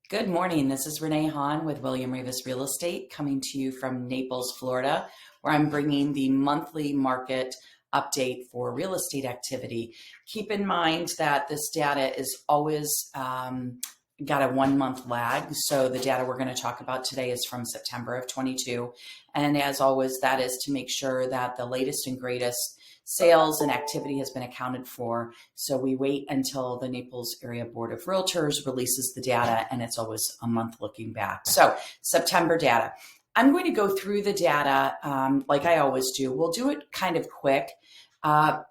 Good morning. This is Renee Hahn with William Ravis Real Estate coming to you from Naples, Florida, where I'm bringing the monthly market update for real estate activity. Keep in mind that this data is always got a 1 month lag. So the data we're going to talk about today is from September of 22. And as always, that is to make sure that the latest and greatest sales and activity has been accounted for. So we wait until the Naples Area Board of Realtors releases the data, and it's always a month looking back. So September data. I'm going to go through the data like I always do. We'll do it kind of quick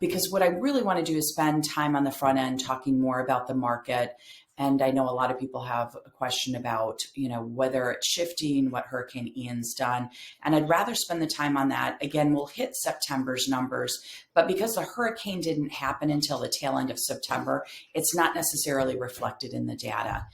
because what I really want to do is spend time on the front end talking more about the market. And I know a lot of people have a question about, whether it's shifting, what Hurricane Ian's done. And I'd rather spend the time on that. Again, we'll hit September's numbers, but because the hurricane didn't happen until the tail end of September, it's not necessarily reflected in the data.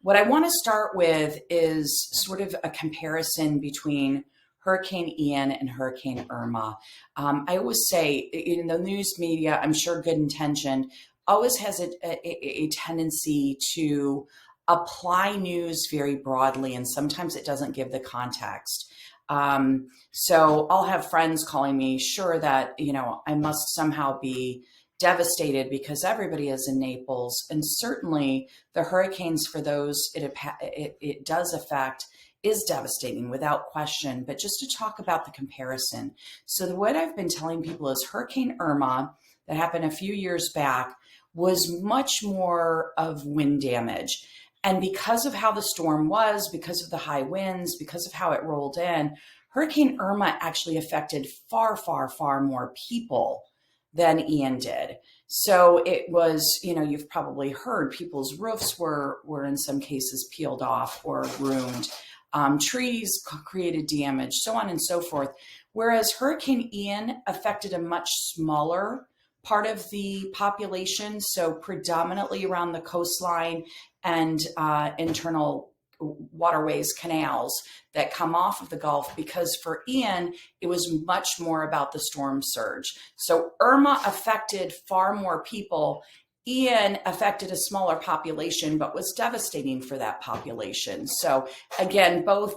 What I want to start with is sort of a comparison between Hurricane Ian and Hurricane Irma. I always say in the news media, I'm sure good intentioned, always has a tendency to apply news very broadly, and sometimes it doesn't give the context. So I'll have friends calling me sure that, I must somehow be devastated because everybody is in Naples. And certainly the hurricanes for those it does affect is devastating without question. But just to talk about the comparison. So what I've been telling people is Hurricane Irma that happened a few years back was much more of wind damage. And because of how the storm was, because of the high winds, because of how it rolled in, Hurricane Irma actually affected far, far, far more people than Ian did. So it was, you've probably heard people's roofs were in some cases peeled off or ruined. Trees created damage, so on and so forth. Whereas Hurricane Ian affected a much smaller part of the population, so predominantly around the coastline and internal waterways, canals that come off of the Gulf, because for Ian, it was much more about the storm surge. So Irma affected far more people. Ian affected a smaller population, but was devastating for that population. So again, both,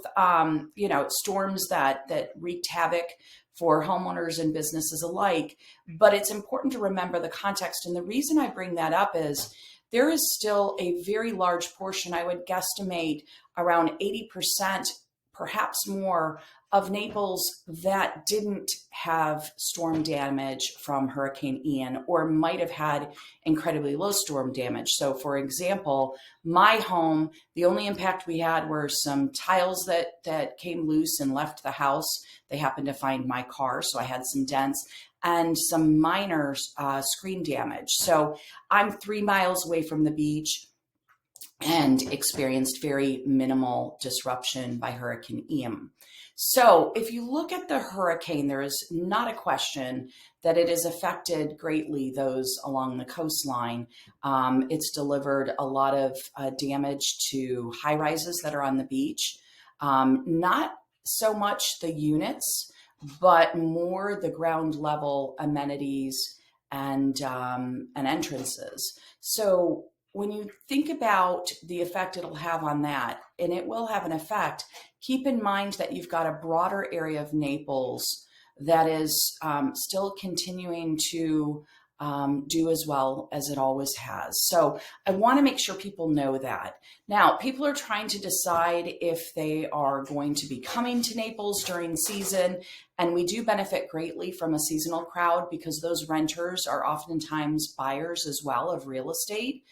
storms that wreaked havoc for homeowners and businesses alike. But it's important to remember the context. And the reason I bring that up is there is still a very large portion, I would guesstimate around 80%, perhaps more, of Naples that didn't have storm damage from Hurricane Ian or might have had incredibly low storm damage. So for example, my home, the only impact we had were some tiles that came loose and left the house. They happened to find my car, so I had some dents and some minor screen damage. So I'm 3 miles away from the beach and experienced very minimal disruption by Hurricane Ian. So if you look at the hurricane, there is not a question that it has affected greatly those along the coastline. It's delivered a lot of damage to high rises that are on the beach. Not so much the units, but more the ground level amenities and entrances. So when you think about the effect it'll have on that, and it will have an effect, keep in mind that you've got a broader area of Naples that is still continuing to do as well as it always has. So I want to make sure people know that. Now, people are trying to decide if they are going to be coming to Naples during season, and we do benefit greatly from a seasonal crowd because those renters are oftentimes buyers as well of real estate.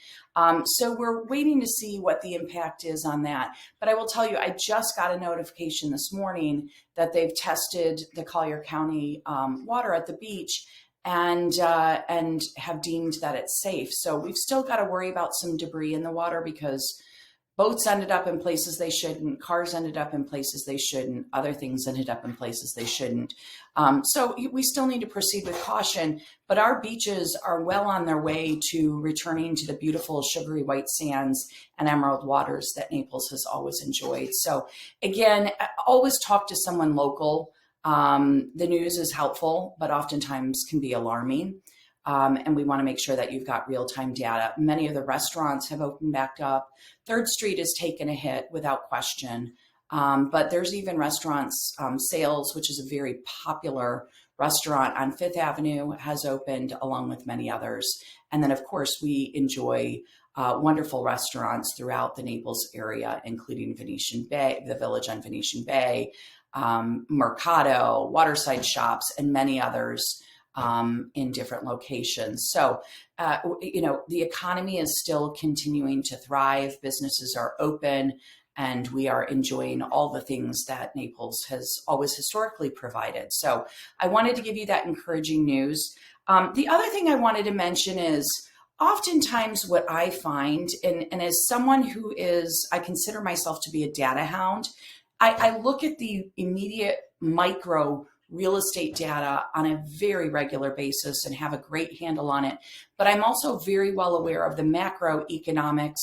So we're waiting to see what the impact is on that. But I will tell you, I just got a notification this morning that they've tested the Collier County water at the beach and have deemed that it's safe. So we've still got to worry about some debris in the water because boats ended up in places they shouldn't, cars ended up in places they shouldn't, other things ended up in places they shouldn't. So we still need to proceed with caution, but our beaches are well on their way to returning to the beautiful sugary white sands and emerald waters that Naples has always enjoyed. So again, always talk to someone local. The news is helpful, but oftentimes can be alarming. And we want to make sure that you've got real-time data. Many of the restaurants have opened back up. 3rd Street has taken a hit without question. But there's even restaurants, Sales, which is a very popular restaurant on 5th Avenue, has opened along with many others. And then, of course, we enjoy wonderful restaurants throughout the Naples area, including Venetian Bay, the Village on Venetian Bay, Mercado, Waterside Shops, and many others in different locations. So, the economy is still continuing to thrive. Businesses are open, and we are enjoying all the things that Naples has always historically provided. So I wanted to give you that encouraging news. The other thing I wanted to mention is oftentimes what I find, and as someone who I consider myself to be a data hound, I look at the immediate micro real estate data on a very regular basis and have a great handle on it. But I'm also very well aware of the macroeconomics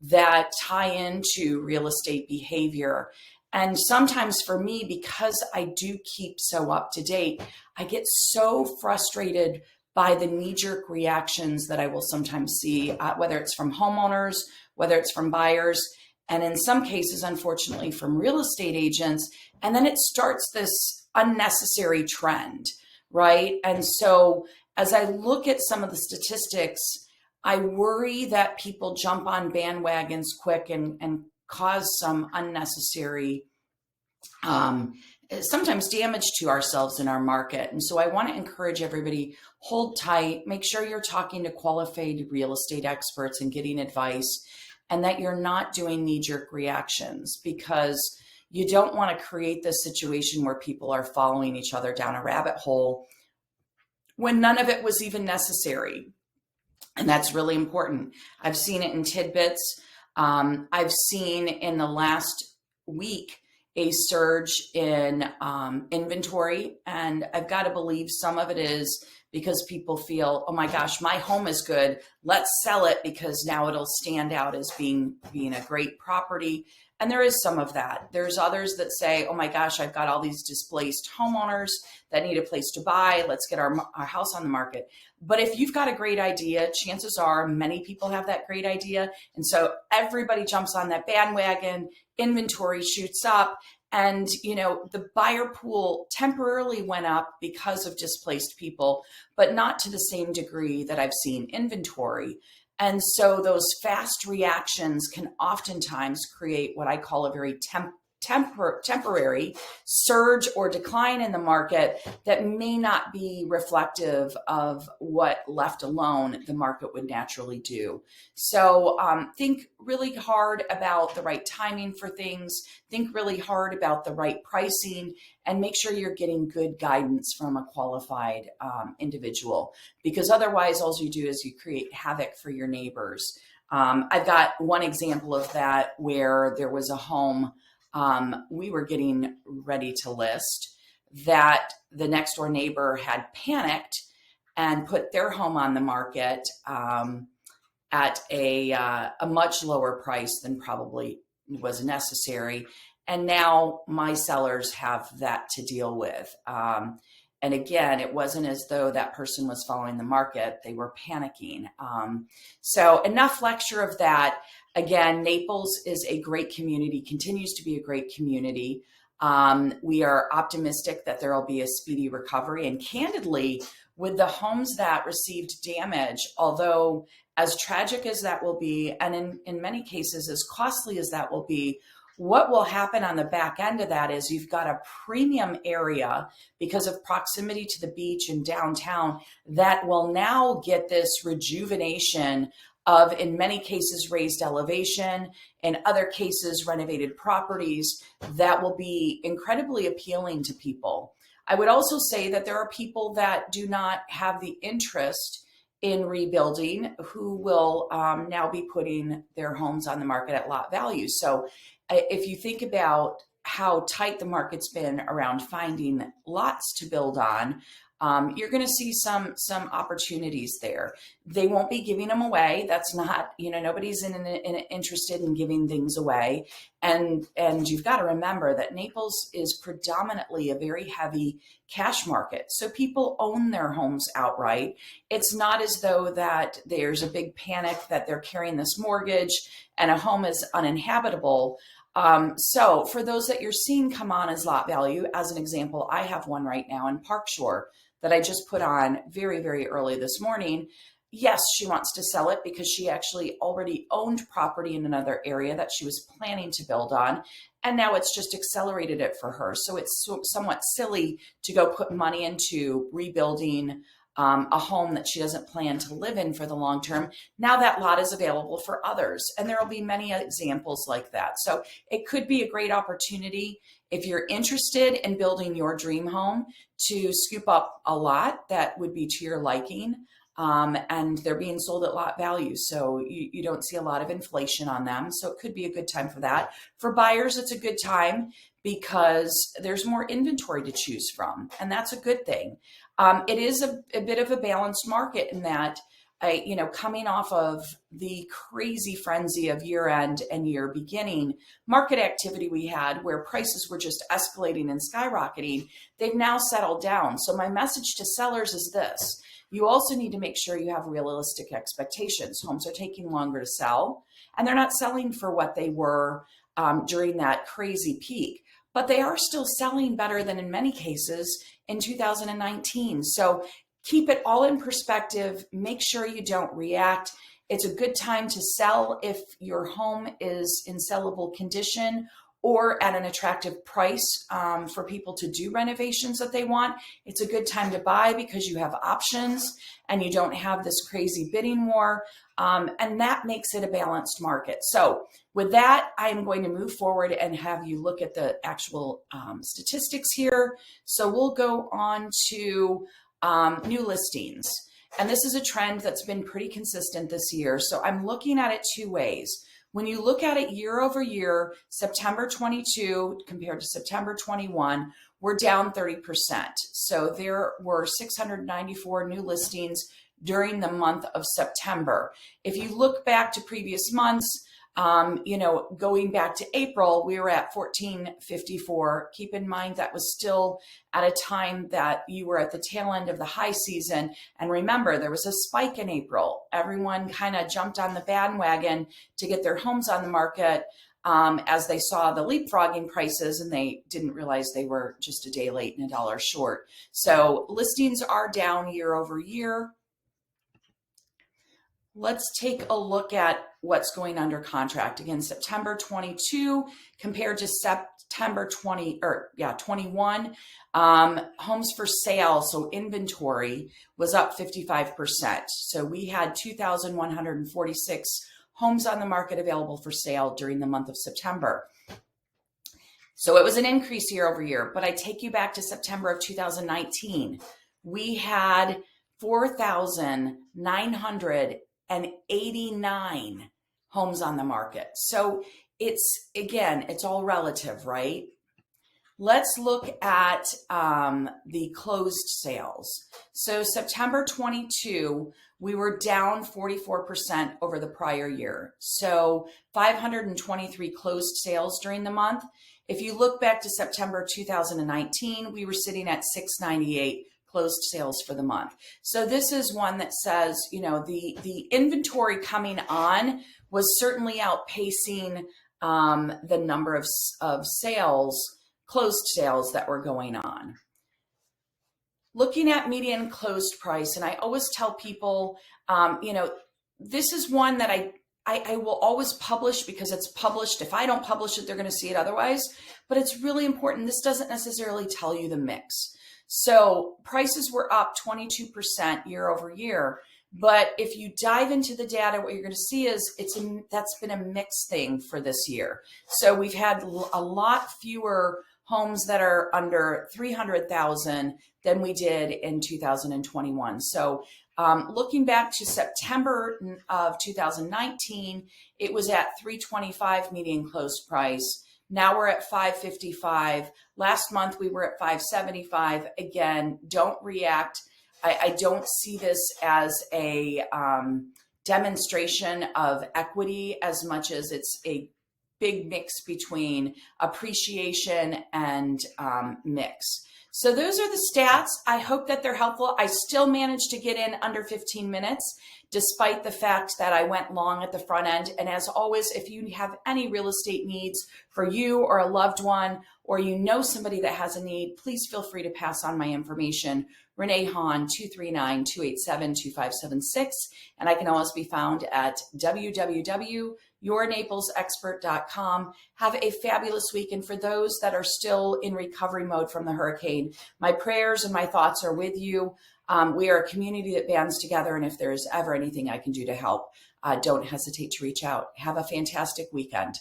that tie into real estate behavior. And sometimes for me, because I do keep so up to date, I get so frustrated by the knee-jerk reactions that I will sometimes see, whether it's from homeowners, whether it's from buyers, and in some cases, unfortunately, from real estate agents. And then it starts this unnecessary trend, right? And so as I look at some of the statistics, I worry that people jump on bandwagons quick and cause some unnecessary, sometimes damage to ourselves in our market. And so I want to encourage everybody, hold tight, make sure you're talking to qualified real estate experts and getting advice, and that you're not doing knee-jerk reactions, because you don't want to create this situation where people are following each other down a rabbit hole when none of it was even necessary. And that's really important. I've seen it in tidbits. I've seen in the last week a surge in inventory. And I've got to believe some of it is because people feel, oh my gosh, my home is good. Let's sell it because now it'll stand out as being a great property. And there is some of that. There's others that say, oh my gosh, I've got all these displaced homeowners that need a place to buy. Let's get our house on the market. But if you've got a great idea, chances are many people have that great idea. And so everybody jumps on that bandwagon, inventory shoots up, and the buyer pool temporarily went up because of displaced people, but not to the same degree that I've seen inventory. And so those fast reactions can oftentimes create what I call a very temporary surge or decline in the market that may not be reflective of what, left alone, the market would naturally do. So think really hard about the right timing for things, think really hard about the right pricing, and make sure you're getting good guidance from a qualified individual, because otherwise all you do is you create havoc for your neighbors. I've got one example of that where there was a home we were getting ready to list that the next door neighbor had panicked and put their home on the market at a much lower price than probably was necessary. And now my sellers have that to deal with. And again, it wasn't as though that person was following the market. They were panicking. So enough lecture of that. Again, Naples is a great community, continues to be a great community. We are optimistic that there will be a speedy recovery. And candidly, with the homes that received damage, although as tragic as that will be, and in many cases as costly as that will be, what will happen on the back end of that is you've got a premium area because of proximity to the beach and downtown that will now get this rejuvenation of, in many cases, raised elevation, in other cases, renovated properties that will be incredibly appealing to people. I would also say that there are people that do not have the interest in rebuilding who will now be putting their homes on the market at lot value. So if you think about how tight the market's been around finding lots to build on, you're going to see some opportunities there. They won't be giving them away. That's not, nobody's interested in giving things away. And you've got to remember that Naples is predominantly a very heavy cash market. So people own their homes outright. It's not as though that there's a big panic that they're carrying this mortgage and a home is uninhabitable. So for those that you're seeing come on as lot value, as an example, I have one right now in Park Shore that I just put on very, very early this morning. Yes, she wants to sell it because she actually already owned property in another area that she was planning to build on. And now it's just accelerated it for her. So it's somewhat silly to go put money into rebuilding a home that she doesn't plan to live in for the long term. Now that lot is available for others. And there will be many examples like that. So it could be a great opportunity if you're interested in building your dream home to scoop up a lot that would be to your liking. And they're being sold at lot value. So you don't see a lot of inflation on them. So it could be a good time for that. For buyers, it's a good time because there's more inventory to choose from. And that's a good thing. It is a bit of a balanced market in that, coming off of the crazy frenzy of year end and year beginning market activity we had where prices were just escalating and skyrocketing, they've now settled down. So my message to sellers is this. You also need to make sure you have realistic expectations. Homes are taking longer to sell, and they're not selling for what they were during that crazy peak, but they are still selling better than in many cases in 2019. So keep it all in perspective. Make sure you don't react. It's a good time to sell if your home is in sellable condition or at an attractive price for people to do renovations that they want. It's a good time to buy because you have options and you don't have this crazy bidding war. And that makes it a balanced market. So with that, I'm going to move forward and have you look at the actual statistics here. So we'll go on to new listings. And this is a trend that's been pretty consistent this year. So I'm looking at it two ways. When you look at it year over year, September 22 compared to September 21, we're down 30%. So there were 694 new listings during the month of September. If you look back to previous months, going back to April, we were at 1454. Keep in mind that was still at a time that you were at the tail end of the high season. And remember, there was a spike in April. Everyone kind of jumped on the bandwagon to get their homes on the market as they saw the leapfrogging prices, and they didn't realize they were just a day late and $1 short. So listings are down year over year. Let's take a look at what's going under contract. Again, September 22 compared to September 21. Homes for sale, so inventory, was up 55%. So we had 2,146 homes on the market available for sale during the month of September. So it was an increase year over year, but I take you back to September of 2019. We had 4,989 homes on the market. So it's all relative, right? Let's look at the closed sales. So September 22, we were down 44% over the prior year. So 523 closed sales during the month. If you look back to September 2019, we were sitting at 698 closed sales for the month. So this is one that says, the inventory coming on was certainly outpacing the number of sales, closed sales that were going on. Looking at median closed price, and I always tell people, this is one that I will always publish because it's published. If I don't publish it, they're going to see it otherwise. But it's really important. This doesn't necessarily tell you the mix. So prices were up 22% year over year. But if you dive into the data, what you're going to see is that's been a mixed thing for this year. So we've had a lot fewer homes that are under 300,000 than we did in 2021. So looking back to September of 2019, it was at 325 median closed price. Now we're at 555. Last month we were at 575. Again, don't react. I don't see this as a demonstration of equity as much as it's a big mix between appreciation and mix. So those are the stats. I hope that they're helpful. I still managed to get in under 15 minutes, despite the fact that I went long at the front end. And as always, if you have any real estate needs for you or a loved one, or you know somebody that has a need, please feel free to pass on my information. Renee Hahn, 239-287-2576. And I can always be found at www.yournaplesexpert.com. Have a fabulous week. And for those that are still in recovery mode from the hurricane, my prayers and my thoughts are with you. We are a community that bands together. And if there's ever anything I can do to help, don't hesitate to reach out. Have a fantastic weekend.